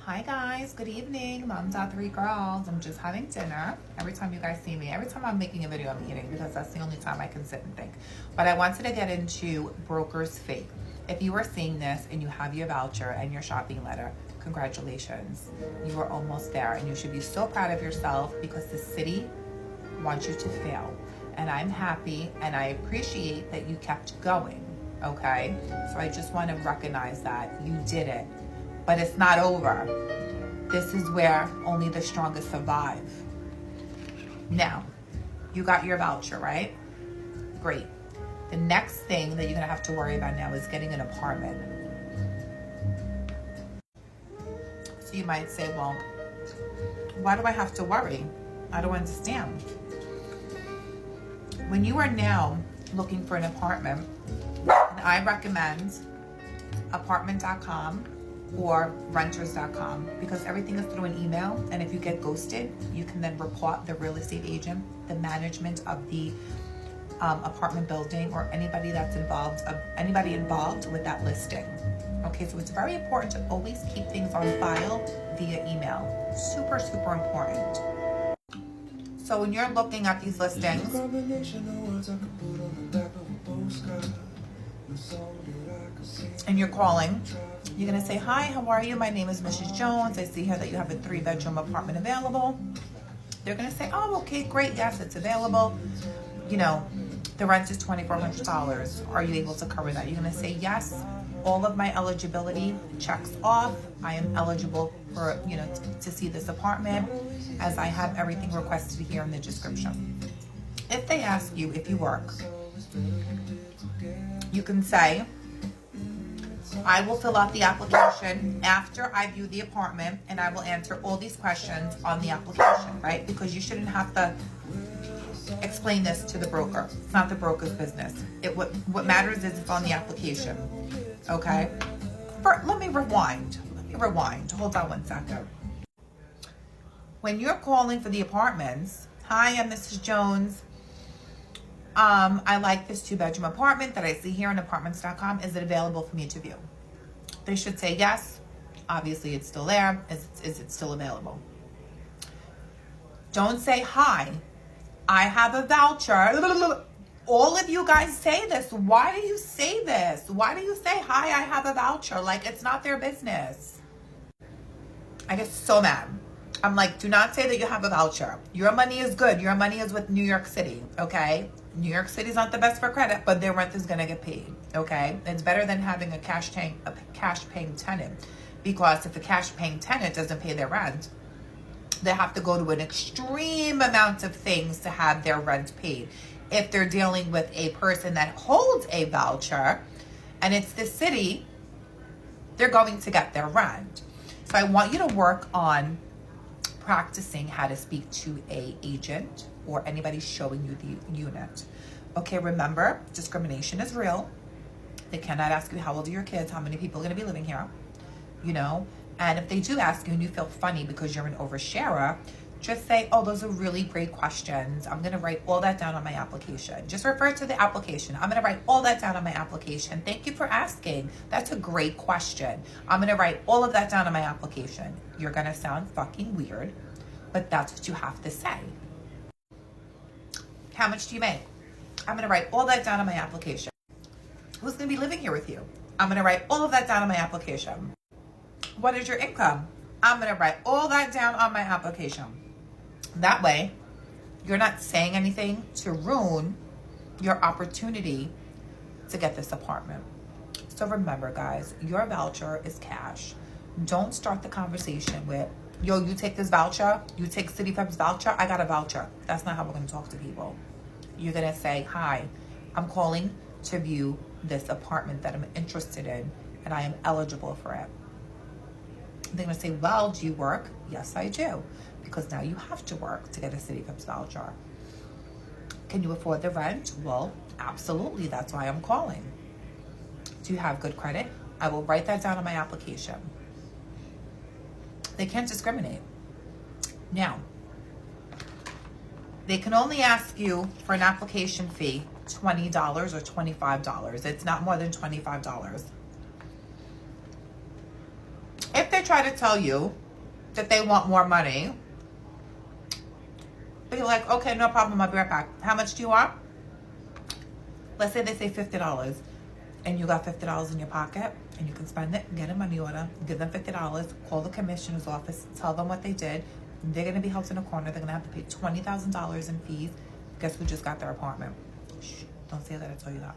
Hi guys, good evening. Mom.3 girls. I'm just having dinner. Every time you guys see me, every time I'm making a video, I'm eating because that's the only time I can sit and think. But I wanted to get into broker's fee. If you are seeing this and you have your voucher and your shopping letter, congratulations. You are almost there and you should be so proud of yourself because the city wants you to fail. And I'm happy and I appreciate that you kept going, okay? So I just want to recognize that you did it. But it's not over. This is where only the strongest survive. Now, you got your voucher, right? Great. The next thing that you're gonna have to worry about now is getting an apartment. So you might say, well, why do I have to worry? I don't understand. When you are now looking for an apartment, and I recommend apartment.com or renters.com because everything is through an email, and if you get ghosted you can then report the real estate agent, the management of the apartment building, or anybody involved with that listing. Okay, so it's very important to always keep things on file via email. Super important. So when you're looking at these listings and you're calling, you're gonna say, hi, how are you? My name is Mrs. Jones. I see here that you have a 3-bedroom apartment available. They're gonna say, oh, okay, great, yes, it's available. You know, the rent is $2,400. Are you able to cover that? You're gonna say, yes, all of my eligibility checks off. I am eligible for, to see this apartment as I have everything requested here in the description. If they ask you if you work, you can say, I will fill out the application after I view the apartment and I will answer all these questions on the application, right? Because you shouldn't have to explain this to the broker. It's not the broker's business. What matters is it's on the application, okay? Let me rewind. Hold on one second. When you're calling for the apartments, hi, I'm Mrs. Jones. I like this 2-bedroom apartment that I see here on apartments.com. Is it available for me to view? They should say yes. Obviously, it's still there. Is it still available? Don't say, hi, I have a voucher. All of you guys say this. Why do you say this? Why do you say, hi, I have a voucher? Like, it's not their business. I get so mad. I'm like, do not say that you have a voucher. Your money is good. Your money is with New York City, okay? New York City's not the best for credit, but their rent is gonna get paid, okay? It's better than having a cash paying tenant, because if a cash paying tenant doesn't pay their rent, they have to go to an extreme amount of things to have their rent paid. If they're dealing with a person that holds a voucher and it's the city, they're going to get their rent. So I want you to work on practicing how to speak to a agent or anybody showing you the unit. Okay, remember, discrimination is real. They cannot ask you how old are your kids, how many people are gonna be living here, and if they do ask you and you feel funny because you're an oversharer, just say, oh, those are really great questions. I'm gonna write all that down on my application. Just refer to the application. I'm gonna write all that down on my application. Thank you for asking. That's a great question. I'm gonna write all of that down on my application. You're gonna sound fucking weird, but that's what you have to say. How much do you make? I'm gonna write all that down on my application. Who's gonna be living here with you? I'm gonna write all of that down on my application. What is your income? I'm gonna write all that down on my application. That way, you're not saying anything to ruin your opportunity to get this apartment. So remember, guys, your voucher is cash. Don't start the conversation with, yo, you take this voucher, you take CityFeb's voucher, I got a voucher. That's not how we're gonna talk to people. You're gonna say, hi, I'm calling to view this apartment that I'm interested in and I am eligible for it. They're gonna say, well, do you work? Yes, I do. Because now you have to work to get a CityFeb's voucher. Can you afford the rent? Well, absolutely, that's why I'm calling. Do you have good credit? I will write that down on my application. They can't discriminate. Now, they can only ask you for an application fee, $20 or $25. It's not more than $25. If they try to tell you that they want more money, be like, okay, no problem, I'll be right back. How much do you want? Let's say they say $50 and you got $50 in your pocket and you can spend it, get a money order, give them $50, call the commissioner's office, tell them what they did. They're going to be held in a corner. They're going to have to pay $20,000 in fees. Guess who just got their apartment? Shh, don't say that I told you that.